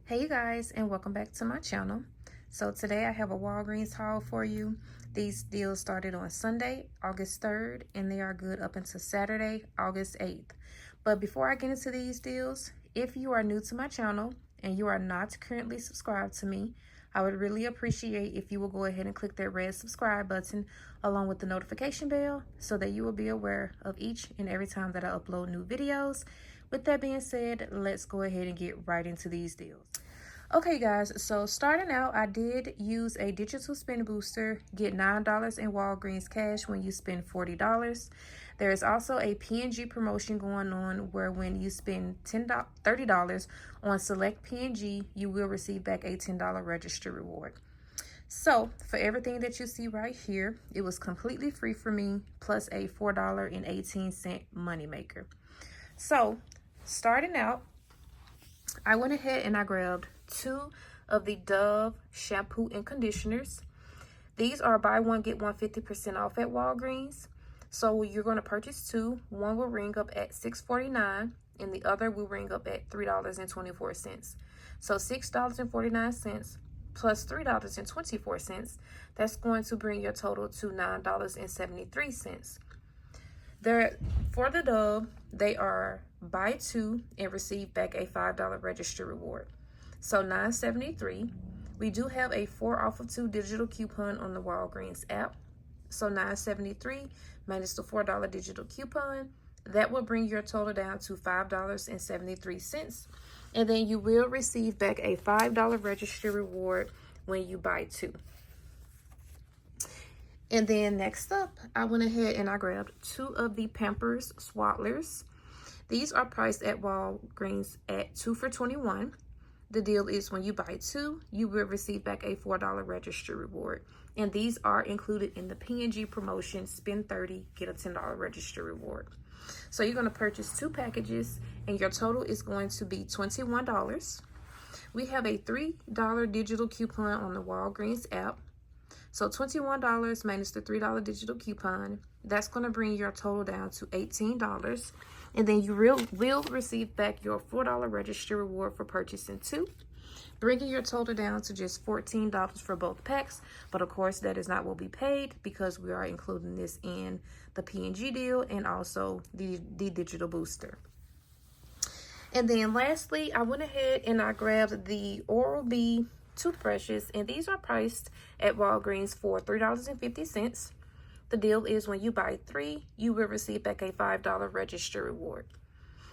Hey you guys, and welcome back to my channel. So today I have a Walgreens haul for you. These deals started on Sunday, August 3rd, and they are good up until Saturday, August 8th. But before I get into these deals, if you are new to my channel and you are not currently subscribed to me, I would really appreciate if you will go ahead and click that red subscribe button along with the notification bell so that you will be aware of each and every time that I upload new videos. With that being said, let's go ahead and get right into these deals. Okay guys, so starting out, I did use a digital spend booster. Get $9 in Walgreens cash when you spend $40. There is also a P&G promotion going on where when you spend $30 on select P&G, you will receive back a $10 register reward. So for everything that you see right here, it was completely free for me, plus a $4.18 moneymaker. So starting out, I went ahead and I grabbed 2 of the Dove shampoo and conditioners. These are buy one get one 50% off at Walgreens. So you're going to purchase 2. One will ring up at $6.49 and the other will ring up at $3.24. So $6.49 plus $3.24. That's going to bring your total to $9.73. For the Dove, they are buy 2 and receive back a $5 register reward. So $9.73. We do have a 4 off of 2 digital coupon on the Walgreens app. So $9.73 minus the $4 digital coupon. That will bring your total down to $5.73. And then you will receive back a $5 register reward when you buy 2. And then next up, I went ahead and I grabbed 2 of the Pampers Swaddlers. These are priced at Walgreens at 2 for $21. The deal is when you buy 2, you will receive back a $4 register reward. And these are included in the P&G promotion, spend $30, get a $10 register reward. So you're going to purchase 2 packages and your total is going to be $21. We have a $3 digital coupon on the Walgreens app. So $21 minus the $3 digital coupon, that's going to bring your total down to $18. And then you will receive back your $4 register reward for purchasing 2, bringing your total down to just $14 for both packs. But of course, that is not what we paid because we are including this in the P&G deal and also the digital booster. And then lastly, I went ahead and I grabbed the Oral-B toothbrushes, and these are priced at Walgreens for $3.50. The deal is when you buy 3, you will receive back a $5 register reward.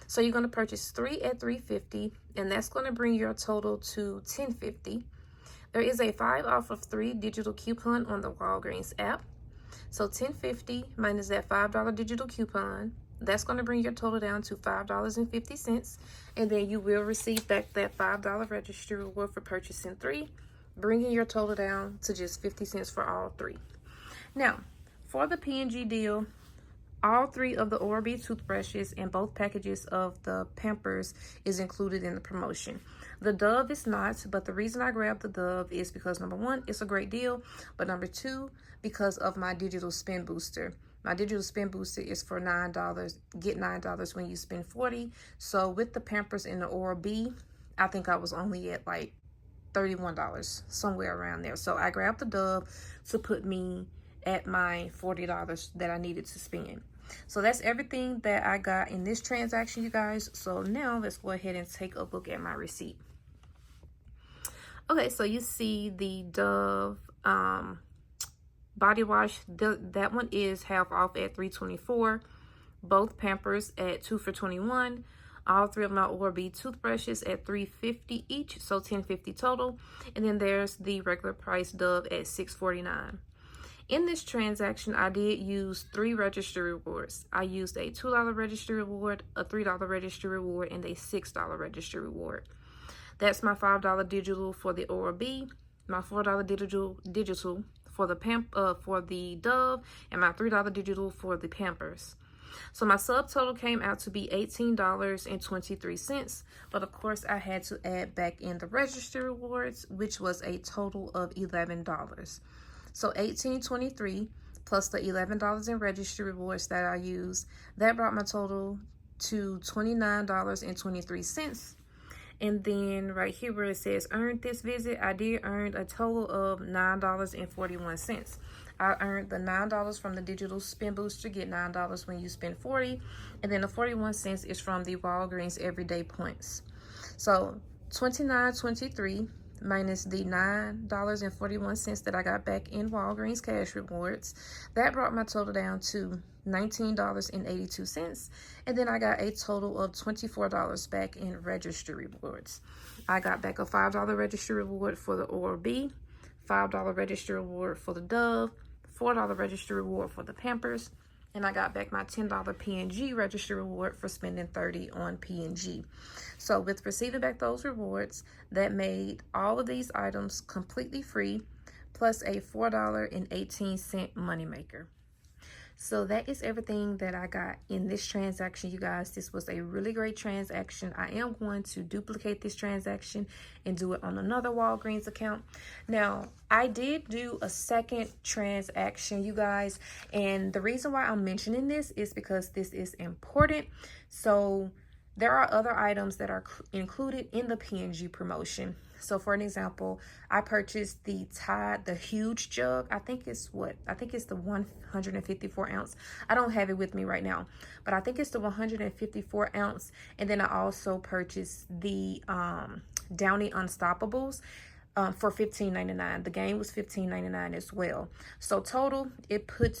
So you're going to purchase 3 at $3.50, and that's going to bring your total to $10.50. There is a 5 off of 3 digital coupon on the Walgreens app. So $10.50 minus that $5 digital coupon, that's going to bring your total down to $5.50. And then you will receive back that $5 register reward for purchasing 3, bringing your total down to just 50 cents for all 3. Now, for the P&G deal, all 3 of the Oral-B toothbrushes and both packages of the Pampers is included in the promotion. The Dove is not, but the reason I grabbed the Dove is because number 1, it's a great deal, but number 2, because of my digital spend booster. My digital spend booster is for $9, get $9 when you spend $40. So with the Pampers and the Oral-B, I think I was only at like $31, somewhere around there. So I grabbed the Dove to put me at my $40 that I needed to spend. So that's everything that I got in this transaction, you guys. So now let's go ahead and take a look at my receipt. Okay, so you see the Dove body wash. That one is half off at $3.24. Both Pampers at 2 for $21. All 3 of my Oral-B toothbrushes at $3.50 each, so $10.50 total. And then there's the regular price Dove at $6.49. In this transaction, I did use 3 register rewards. I used a $2 register reward, a $3 register reward, and a $6 register reward. That's my $5 digital for the Oral-B, my $4 digital for the Dove, and my $3 digital for the Pampers. So my subtotal came out to be $18.23, but of course I had to add back in the register rewards, which was a total of $11. So $18.23 plus the $11 in register rewards that I used, that brought my total to $29.23. And then right here where it says earned this visit, I did earn a total of $9.41. I earned the $9 from the digital spin booster, get $9 when you spend 40, and then the 41 cents is from the Walgreens everyday points. So $29.23 minus the $9.41 that I got back in Walgreens cash rewards, that brought my total down to $19.82. And then I got a total of $24 back in registry rewards. I got back a $5 registry reward for the Oral-B, $5 registry reward for the Dove, $4 registry reward for the Pampers, and I got back my $10 P&G registry reward for spending $30 on P&G. So with receiving back those rewards, that made all of these items completely free, plus a $4.18 moneymaker. So that is everything that I got in this transaction, you guys. This was a really great transaction. I am going to duplicate this transaction and do it on another Walgreens account. Now, I did do a second transaction, you guys, and the reason why I'm mentioning this is because this is important. So there are other items that are included in the P&G promotion. So for an example, I purchased the Tide, the huge jug. I think it's the 154 ounce. I don't have it with me right now, but I think it's the 154 ounce. And then I also purchased the Downy Unstoppables for $15.99. The game was $15.99 as well. So total, it put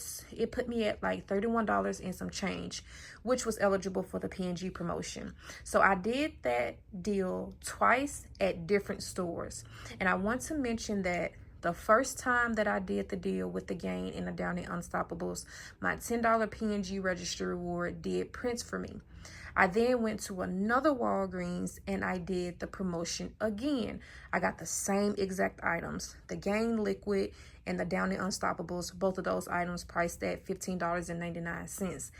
me at like $31 and some change, which was eligible for the P&G promotion. So I did that deal twice at different stores. And I want to mention that the first time that I did the deal with the Gain and the Downy Unstoppables, my $10 P&G registry reward did print for me. I then went to another Walgreens and I did the promotion again. I got the same exact items, the Gain Liquid and the Downy Unstoppables, both of those items priced at $15.99.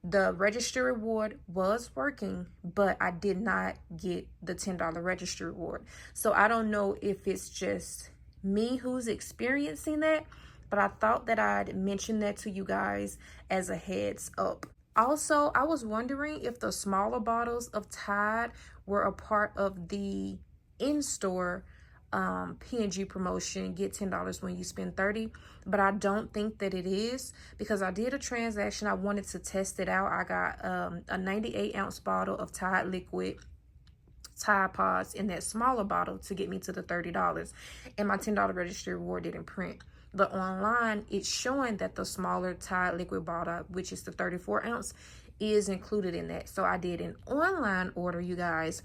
The registry reward was working, but I did not get the $10 registry reward. So I don't know if it's just me who's experiencing that, but I thought that I'd mention that to you guys as a heads up. Also, I was wondering if the smaller bottles of Tide were a part of the in-store P&G promotion, get $10 when you spend $30, but I don't think that it is, because I did a transaction. I wanted to test it out. I got a 98 ounce bottle of Tide liquid Tide Pods in that smaller bottle to get me to the $30, and my $10 registry reward didn't print. But online, it's showing that the smaller Tide liquid bottle, which is the 34 ounce, is included in that. So I did an online order, you guys,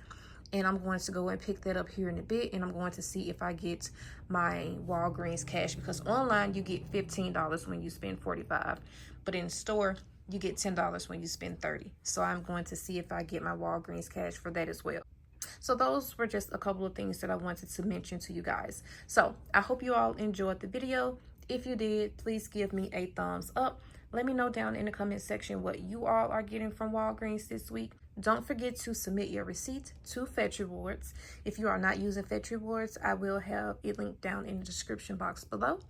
and I'm going to go and pick that up here in a bit, and I'm going to see if I get my Walgreens cash, because online you get $15 when you spend $45, but in store you get $10 when you spend $30. So I'm going to see if I get my Walgreens cash for that as well. So those were just a couple of things that I wanted to mention to you guys. So I hope you all enjoyed the video. If you did, please give me a thumbs up. Let me know down in the comment section what you all are getting from Walgreens this week. Don't forget to submit your receipt to Fetch Rewards. If you are not using Fetch Rewards, I will have it linked down in the description box below.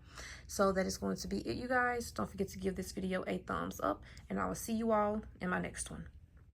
So that is going to be it, you guys. Don't forget to give this video a thumbs up, and I will see you all in my next one.